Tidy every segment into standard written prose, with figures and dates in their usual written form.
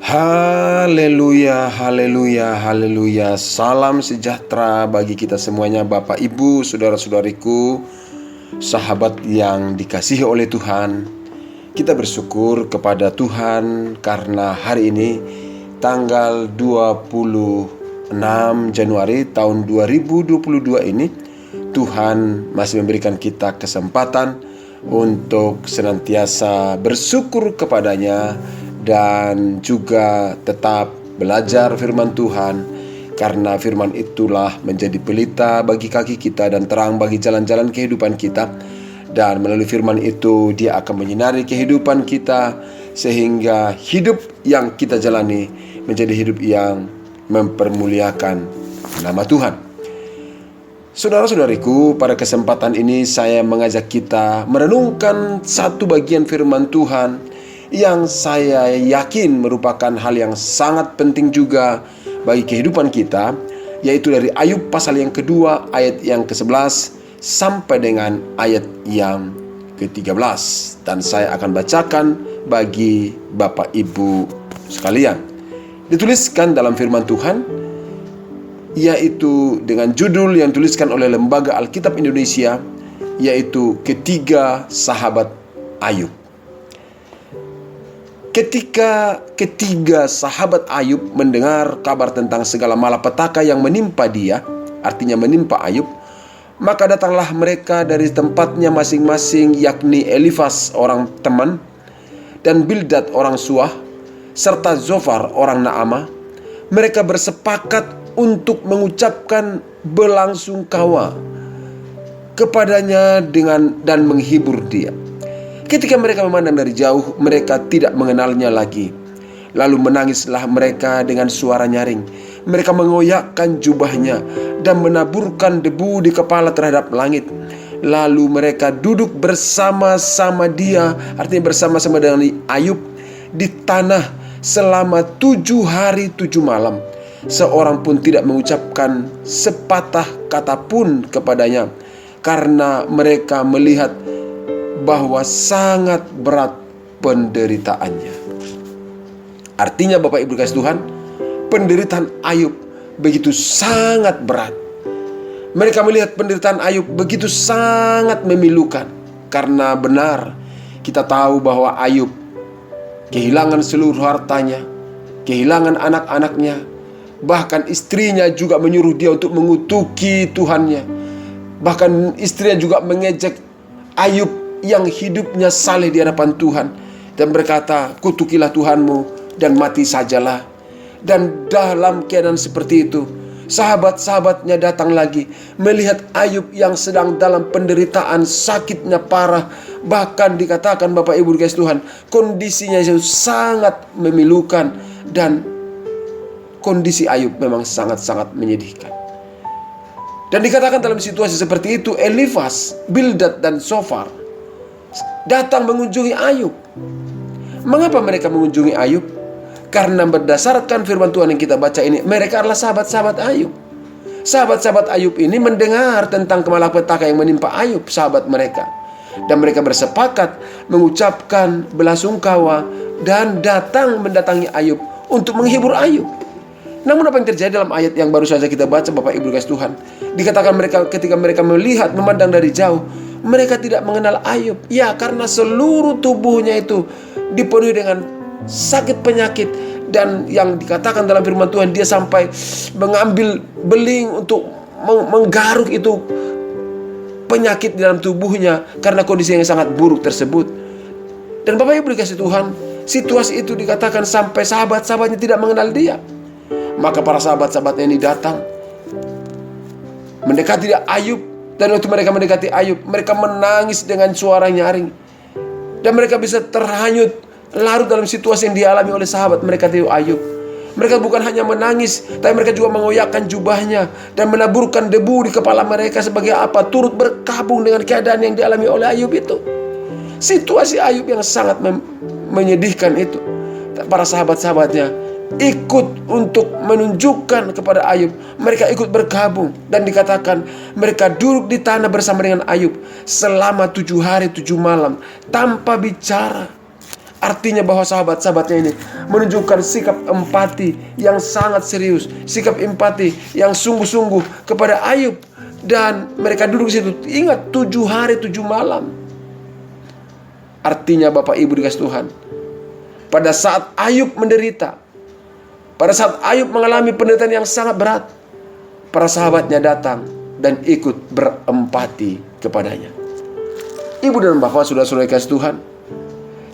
Haleluya, haleluya, haleluya. Salam sejahtera bagi kita semuanya, Bapak, Ibu, saudara-saudariku, sahabat yang dikasihi oleh Tuhan. Kita bersyukur kepada Tuhan karena hari ini tanggal 26 Januari tahun 2022 ini Tuhan masih memberikan kita kesempatan untuk senantiasa bersyukur kepadanya dan juga tetap belajar firman Tuhan, karena firman itulah menjadi pelita bagi kaki kita dan terang bagi jalan-jalan kehidupan kita. Dan melalui firman itu dia akan menyinari kehidupan kita, sehingga hidup yang kita jalani menjadi hidup yang mempermuliakan nama Tuhan. Saudara-saudariku, pada kesempatan ini saya mengajak kita merenungkan satu bagian firman Tuhan yang saya yakin merupakan hal yang sangat penting juga bagi kehidupan kita, yaitu dari Ayub pasal yang kedua ayat yang ke-11 sampai dengan ayat yang ke-13. Dan saya akan bacakan bagi Bapak Ibu sekalian. Dituliskan dalam firman Tuhan, yaitu dengan judul yang dituliskan oleh Lembaga Alkitab Indonesia, yaitu Ketiga Sahabat Ayub. Ketika ketiga sahabat Ayub mendengar kabar tentang segala malapetaka yang menimpa dia, artinya menimpa Ayub, maka datanglah mereka dari tempatnya masing-masing, yakni Elifas orang Teman, dan Bildad orang Suah, serta Zofar orang Naamah. Mereka bersepakat untuk mengucapkan belasungkawa kepadanya dan menghibur dia. Ketika mereka memandang dari jauh, mereka tidak mengenalnya lagi. Lalu menangislah mereka dengan suara nyaring. Mereka mengoyakkan jubahnya dan menaburkan debu di kepala terhadap langit. Lalu mereka duduk bersama-sama dia, artinya bersama-sama dengan Ayub, di tanah selama 7 hari 7 malam. Seorang pun tidak mengucapkan sepatah kata pun kepadanya, karena mereka melihat bahwa sangat berat penderitaannya. Artinya Bapak Ibu kasih Tuhan, penderitaan Ayub begitu sangat berat. Mereka melihat penderitaan Ayub begitu sangat memilukan, karena benar kita tahu bahwa Ayub kehilangan seluruh hartanya, kehilangan anak-anaknya, bahkan istrinya juga menyuruh dia untuk mengutuki Tuhannya. Bahkan istrinya juga mengejek Ayub yang hidupnya saleh di hadapan Tuhan, dan berkata, kutukilah Tuhanmu dan mati sajalah. Dan dalam keadaan seperti itu, sahabat-sahabatnya datang lagi melihat Ayub yang sedang dalam penderitaan, sakitnya parah. Bahkan dikatakan Bapak Ibu dikasih Tuhan, kondisinya itu sangat memilukan, dan kondisi Ayub memang sangat-sangat menyedihkan. Dan dikatakan dalam situasi seperti itu, Elifas, Bildad, dan Zofar datang mengunjungi Ayub. Mengapa mereka mengunjungi Ayub? Karena berdasarkan firman Tuhan yang kita baca ini, mereka adalah sahabat-sahabat Ayub. Sahabat-sahabat Ayub ini mendengar tentang malapetaka yang menimpa Ayub, sahabat mereka, dan mereka bersepakat mengucapkan belasungkawa dan mendatangi Ayub untuk menghibur Ayub. Namun apa yang terjadi dalam ayat yang baru saja kita baca, Bapak Ibu kasih Tuhan, dikatakan mereka ketika mereka melihat, memandang dari jauh, mereka tidak mengenal Ayub. Ya, karena seluruh tubuhnya itu dipenuhi dengan sakit penyakit. Dan yang dikatakan dalam firman Tuhan, dia sampai mengambil beling untuk menggaruk itu penyakit di dalam tubuhnya, karena kondisi yang sangat buruk tersebut. Dan Bapak Ibu dikasih Tuhan, situasi itu dikatakan sampai sahabat-sahabatnya tidak mengenal dia. Maka para sahabat-sahabatnya ini datang mendekati Ayub. Dan waktu mereka mendekati Ayub, mereka menangis dengan suara nyaring. Dan mereka bisa terhanyut larut dalam situasi yang dialami oleh sahabat mereka itu Ayub. Mereka bukan hanya menangis, tapi mereka juga mengoyakkan jubahnya dan menaburkan debu di kepala mereka. Sebagai apa? Turut berkabung dengan keadaan yang dialami oleh Ayub itu. Situasi Ayub yang sangat menyedihkan itu. Para sahabat-sahabatnya ikut untuk menunjukkan kepada Ayub. Mereka ikut bergabung, dan dikatakan mereka duduk di tanah bersama dengan Ayub selama 7 hari 7 malam tanpa bicara. Artinya bahwa sahabat-sahabatnya ini menunjukkan sikap empati yang sangat serius, sikap empati yang sungguh-sungguh kepada Ayub. Dan mereka duduk di situ, ingat 7 hari 7 malam. Artinya Bapak Ibu dikasih Tuhan, pada saat Ayub menderita, pada saat Ayub mengalami penderitaan yang sangat berat, para sahabatnya datang dan ikut berempati kepadanya. Ibu dan Bapak, saudara-saudara kasih Tuhan,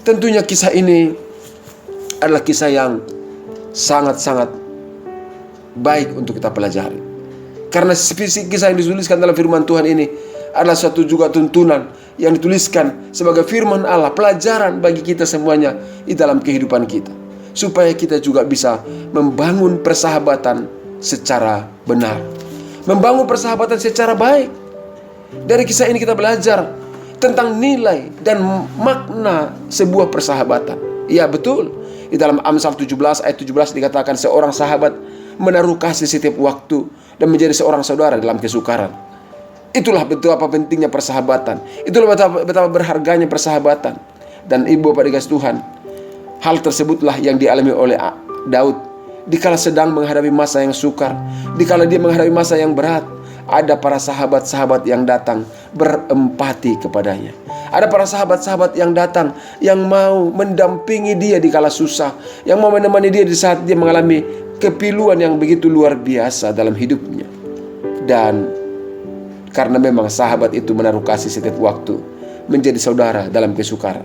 tentunya kisah ini adalah kisah yang sangat-sangat baik untuk kita pelajari. Karena kisah yang dituliskan dalam firman Tuhan ini adalah suatu juga tuntunan yang dituliskan sebagai firman Allah, pelajaran bagi kita semuanya di dalam kehidupan kita, supaya kita juga bisa membangun persahabatan secara benar, membangun persahabatan secara baik. Dari kisah ini kita belajar tentang nilai dan makna sebuah persahabatan. Ya betul, di dalam Amsal 17 ayat 17 dikatakan seorang sahabat menaruh kasih setiap waktu dan menjadi seorang saudara dalam kesukaran. Itulah betapa pentingnya persahabatan. Itulah betapa berharganya persahabatan. Dan Ibu Bapak dikasih Tuhan, hal tersebutlah yang dialami oleh Daud dikala sedang menghadapi masa yang sukar, dikala dia menghadapi masa yang berat. Ada para sahabat-sahabat yang datang berempati kepadanya. Ada para sahabat-sahabat yang datang, yang mau mendampingi dia di kala susah, yang mau menemani dia di saat dia mengalami kepiluan yang begitu luar biasa dalam hidupnya. Dan karena memang sahabat itu menaruh kasih setiap waktu, menjadi saudara dalam kesukaran.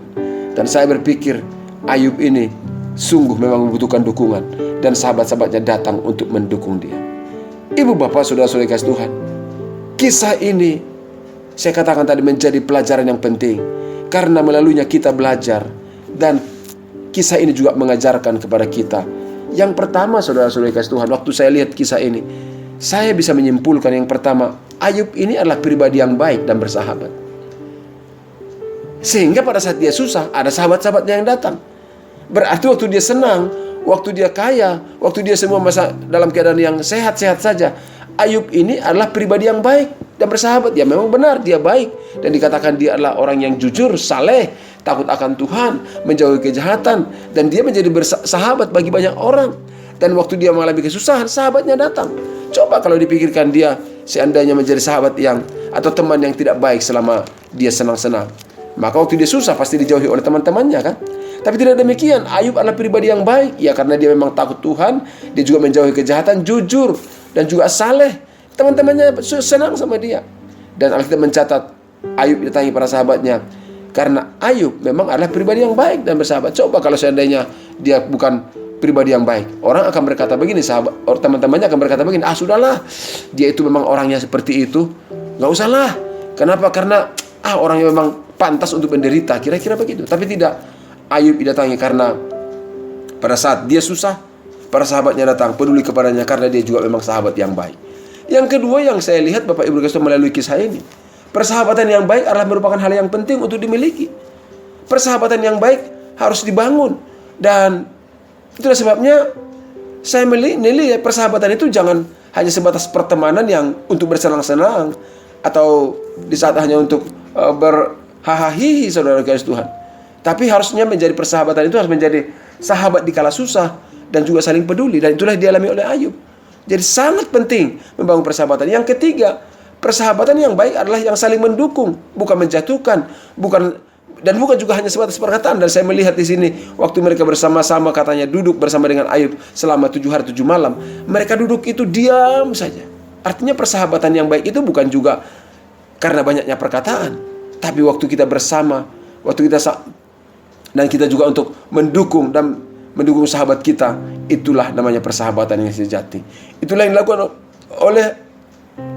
Dan saya berpikir Ayub ini sungguh memang membutuhkan dukungan, dan sahabat-sahabatnya datang untuk mendukung dia. Ibu Bapak, saudara-saudari kasih Tuhan, kisah ini saya katakan tadi menjadi pelajaran yang penting, karena melaluinya kita belajar. Dan kisah ini juga mengajarkan kepada kita. Yang pertama, saudara-saudari kasih Tuhan, waktu saya lihat kisah ini, saya bisa menyimpulkan yang pertama, Ayub ini adalah pribadi yang baik dan bersahabat. Sehingga pada saat dia susah, ada sahabat-sahabatnya yang datang. Berarti waktu dia senang, waktu dia kaya, waktu dia semua masa dalam keadaan yang sehat-sehat saja, Ayub ini adalah pribadi yang baik dan bersahabat. Ya memang benar, dia baik. Dan dikatakan dia adalah orang yang jujur, saleh, takut akan Tuhan, menjauhi kejahatan. Dan dia menjadi bersahabat bagi banyak orang. Dan waktu dia mengalami kesusahan, sahabatnya datang. Coba kalau dipikirkan dia seandainya menjadi sahabat yang atau teman yang tidak baik selama dia senang-senang, maka waktu dia susah pasti dijauhi oleh teman-temannya kan. Tapi tidak demikian, Ayub adalah pribadi yang baik. Ya karena dia memang takut Tuhan, dia juga menjauhi kejahatan, jujur, dan juga saleh. Teman-temannya senang sama dia. Dan Alkitab mencatat Ayub didatangi para sahabatnya, karena Ayub memang adalah pribadi yang baik dan bersahabat. Coba kalau seandainya dia bukan pribadi yang baik, orang akan berkata begini, sahabat, teman-temannya akan berkata begini, sudahlah, dia itu memang orangnya seperti itu, gak usahlah. Kenapa? Karena orangnya memang pantas untuk menderita, kira-kira begitu. Tapi tidak, Ayub didatangi karena pada saat dia susah, para sahabatnya datang peduli kepadanya, karena dia juga memang sahabat yang baik. Yang kedua yang saya lihat Bapak Ibu Kristus melalui kisah ini, persahabatan yang baik adalah merupakan hal yang penting untuk dimiliki. Persahabatan yang baik harus dibangun. Dan itulah sebabnya saya menilai persahabatan itu jangan hanya sebatas pertemanan yang untuk bersenang-senang, atau di saat hanya untuk berhahaha, saudara kasih Tuhan. Tapi harusnya menjadi persahabatan itu harus menjadi sahabat di kala susah dan juga saling peduli. Dan itulah dialami oleh Ayub. Jadi sangat penting membangun persahabatan. Yang ketiga, persahabatan yang baik adalah yang saling mendukung, bukan menjatuhkan, bukan juga hanya sebatas perkataan. Dan saya melihat di sini waktu mereka bersama-sama katanya duduk bersama dengan Ayub selama 7 hari 7 malam, mereka duduk itu diam saja. Artinya persahabatan yang baik itu bukan juga karena banyaknya perkataan, tapi waktu kita bersama, waktu kita dan kita juga untuk mendukung sahabat kita, itulah namanya persahabatan yang sejati. Itulah yang dilakukan oleh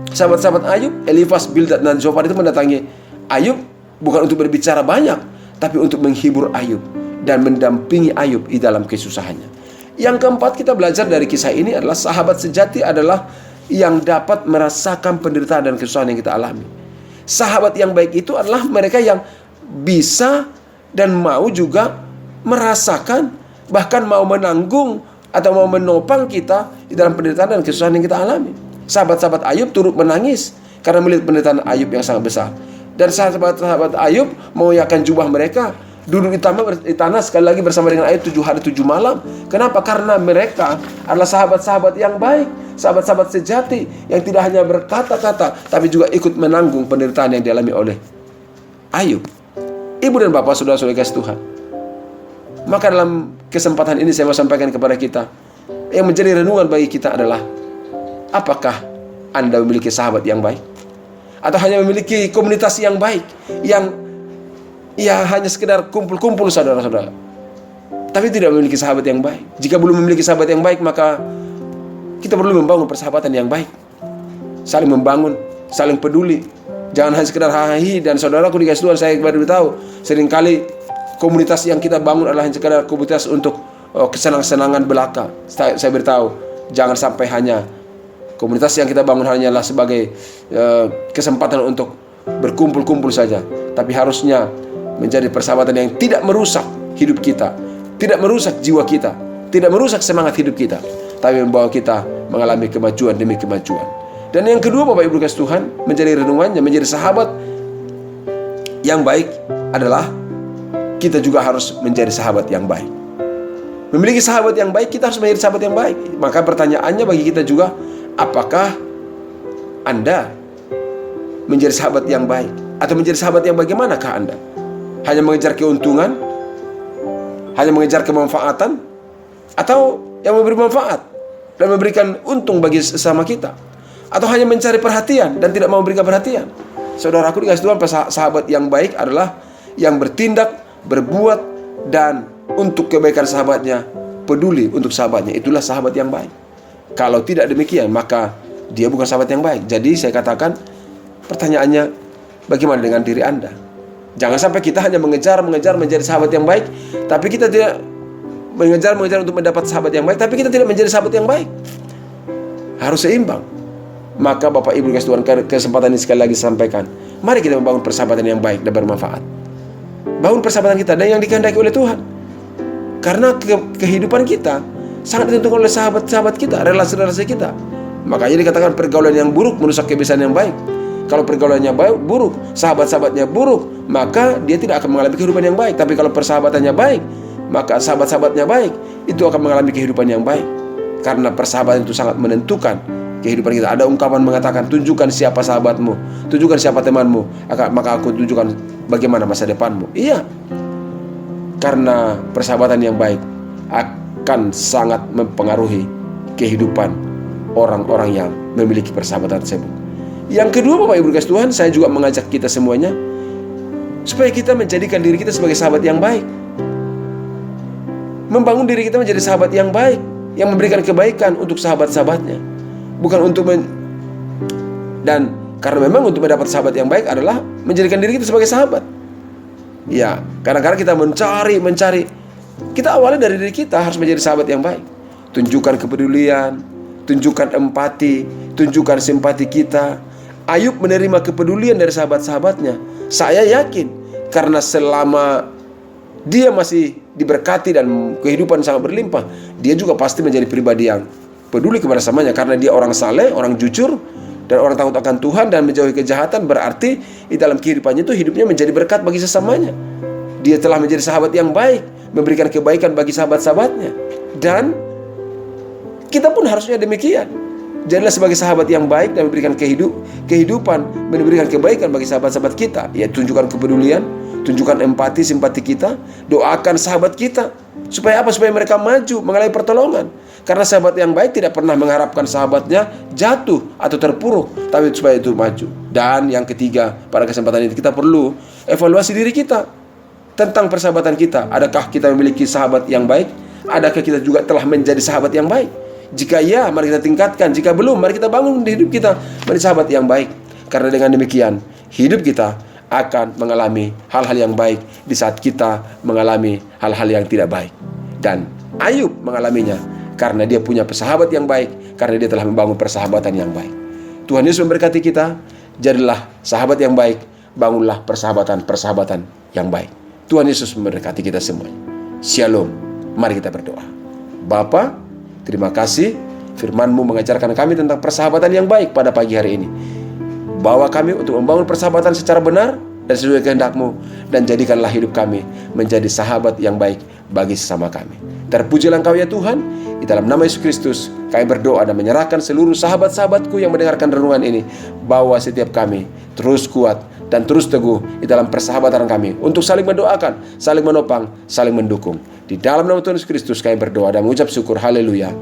sahabat-sahabat Ayub. Elifas, Bildad, dan Zofar itu mendatangi Ayub bukan untuk berbicara banyak, tapi untuk menghibur Ayub dan mendampingi Ayub di dalam kesusahannya. Yang keempat kita belajar dari kisah ini adalah sahabat sejati adalah yang dapat merasakan penderitaan dan kesusahan yang kita alami. Sahabat yang baik itu adalah mereka yang bisa dan mau juga merasakan, bahkan mau menanggung atau mau menopang kita di dalam penderitaan dan kesusahan yang kita alami. Sahabat-sahabat Ayub turut menangis karena melihat penderitaan Ayub yang sangat besar. Dan sahabat-sahabat Ayub mengoyakkan jubah mereka duduk di tanah sekali lagi bersama dengan Ayub 7 hari 7 malam. Kenapa? Karena mereka adalah sahabat-sahabat yang baik, sahabat-sahabat sejati yang tidak hanya berkata-kata tapi juga ikut menanggung penderitaan yang dialami oleh Ayub. Ibu dan bapak, saudara-saudara kasih Tuhan, maka dalam kesempatan ini saya mau sampaikan kepada kita, yang menjadi renungan bagi kita adalah, apakah Anda memiliki sahabat yang baik? Atau hanya memiliki komunitas yang baik, yang hanya sekedar kumpul-kumpul saudara-saudara, tapi tidak memiliki sahabat yang baik? Jika belum memiliki sahabat yang baik, maka kita perlu membangun persahabatan yang baik, saling membangun, saling peduli. Jangan hanya sekedar hahi. Dan saudaraku dikasih Tuhan, saya baru tahu seringkali komunitas yang kita bangun adalah hanya sekedar komunitas untuk kesenang-senangan belaka. Saya beritahu, jangan sampai hanya komunitas yang kita bangun hanyalah sebagai kesempatan untuk berkumpul-kumpul saja, tapi harusnya menjadi persahabatan yang tidak merusak hidup kita, tidak merusak jiwa kita, tidak merusak semangat hidup kita, tapi membawa kita mengalami kemajuan demi kemajuan. Dan yang kedua, Bapak Ibu kasih Tuhan, menjadi renungannya, menjadi sahabat yang baik adalah kita juga harus menjadi sahabat yang baik. Memiliki sahabat yang baik, kita harus menjadi sahabat yang baik. Maka pertanyaannya bagi kita juga, apakah Anda menjadi sahabat yang baik? Atau menjadi sahabat yang bagaimanakah Anda? Hanya mengejar keuntungan? Hanya mengejar kemanfaatan? Atau yang memberi manfaat dan memberikan untung bagi sesama kita? Atau hanya mencari perhatian dan tidak mau memberikan perhatian? Saudaraku dikasih Tuhan, sahabat yang baik adalah yang bertindak, berbuat, dan untuk kebaikan sahabatnya, peduli untuk sahabatnya. Itulah sahabat yang baik. Kalau tidak demikian, maka dia bukan sahabat yang baik. Jadi saya katakan, pertanyaannya, bagaimana dengan diri Anda? Jangan sampai kita hanya mengejar menjadi sahabat yang baik, tapi kita tidak mengejar untuk mendapat sahabat yang baik, tapi kita tidak menjadi sahabat yang baik. Harus seimbang. Maka Bapak Ibu kasih Tuhan, kesempatan ini sekali lagi sampaikan, mari kita membangun persahabatan yang baik dan bermanfaat. Bangun persahabatan kita dan yang dikehendaki oleh Tuhan. Karena kehidupan kita sangat ditentukan oleh sahabat-sahabat kita, relasi-relasi kita. Makanya dikatakan pergaulan yang buruk merusak kebiasaan yang baik. Kalau pergaulannya buruk, sahabat-sahabatnya buruk, maka dia tidak akan mengalami kehidupan yang baik. Tapi kalau persahabatannya baik, maka sahabat-sahabatnya baik, itu akan mengalami kehidupan yang baik. Karena persahabatan itu sangat menentukan kehidupan kita. Ada ungkapan mengatakan, tunjukkan siapa sahabatmu, tunjukkan siapa temanmu, maka aku tunjukkan bagaimana masa depanmu. Iya, karena persahabatan yang baik akan sangat mempengaruhi kehidupan orang-orang yang memiliki persahabatan tersebut. Yang kedua, Bapak Ibu kasih Tuhan, saya juga mengajak kita semuanya supaya kita menjadikan diri kita sebagai sahabat yang baik, membangun diri kita menjadi sahabat yang baik, yang memberikan kebaikan untuk sahabat-sahabatnya. Bukan untuk dan karena memang untuk mendapat sahabat yang baik adalah menjadikan diri kita sebagai sahabat. Ya, kadang-kadang kita mencari. Kita awalnya dari diri kita harus menjadi sahabat yang baik. Tunjukkan kepedulian, tunjukkan empati, tunjukkan simpati kita. Ayub menerima kepedulian dari sahabat-sahabatnya. Saya yakin karena selama dia masih diberkati dan kehidupan sangat berlimpah, dia juga pasti menjadi pribadi yang peduli kepada sesamanya. Karena dia orang saleh, orang jujur, dan orang takut akan Tuhan dan menjauhi kejahatan. Berarti di dalam kehidupannya itu hidupnya menjadi berkat bagi sesamanya. Dia telah menjadi sahabat yang baik, memberikan kebaikan bagi sahabat-sahabatnya. Dan kita pun harusnya demikian. Jadilah sebagai sahabat yang baik dan memberikan kehidupan, memberikan kebaikan bagi sahabat-sahabat kita. Ya, tunjukkan kepedulian, tunjukkan empati, simpati kita. Doakan sahabat kita. Supaya apa? Supaya mereka maju, mengalami pertolongan. Karena sahabat yang baik tidak pernah mengharapkan sahabatnya jatuh atau terpuruk, tapi supaya itu maju. Dan yang ketiga, pada kesempatan ini kita perlu evaluasi diri kita tentang persahabatan kita. Adakah kita memiliki sahabat yang baik? Adakah kita juga telah menjadi sahabat yang baik? Jika ya, mari kita tingkatkan. Jika belum, mari kita bangun di hidup kita menjadi sahabat yang baik. Karena dengan demikian, hidup kita akan mengalami hal-hal yang baik di saat kita mengalami hal-hal yang tidak baik. Dan Ayub mengalaminya karena dia punya persahabat yang baik, karena dia telah membangun persahabatan yang baik. Tuhan Yesus memberkati kita. Jadilah sahabat yang baik, bangunlah persahabatan yang baik. Tuhan Yesus memberkati kita semuanya. Shalom. Mari kita berdoa. Bapa, terima kasih firman-Mu mengajarkan kami tentang persahabatan yang baik pada pagi hari ini. Bawa kami untuk membangun persahabatan secara benar, dan sesuai kehendak-Mu, dan jadikanlah hidup kami menjadi sahabat yang baik bagi sesama kami. Terpujilah Engkau ya Tuhan. Di dalam nama Yesus Kristus kami berdoa dan menyerahkan seluruh sahabat-sahabatku yang mendengarkan renungan ini, bahwa setiap kami terus kuat dan terus teguh di dalam persahabatan kami untuk saling mendoakan, saling menopang, saling mendukung. Di dalam nama Tuhan Yesus Kristus kami berdoa dan mengucap syukur. Haleluya.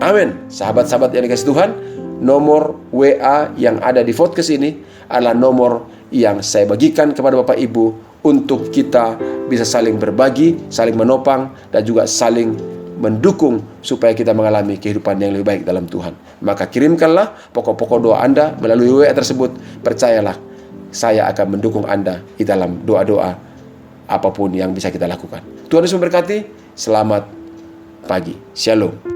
Amin. Sahabat-sahabat yang dikasihi Tuhan, nomor WA yang ada di podcast ini adalah nomor yang saya bagikan kepada Bapak Ibu untuk kita bisa saling berbagi, saling menopang, dan juga saling mendukung supaya kita mengalami kehidupan yang lebih baik dalam Tuhan. Maka kirimkanlah pokok-pokok doa Anda melalui WA tersebut. Percayalah, saya akan mendukung Anda di dalam doa-doa apapun yang bisa kita lakukan. Tuhan Yesus memberkati. Selamat pagi. Shalom.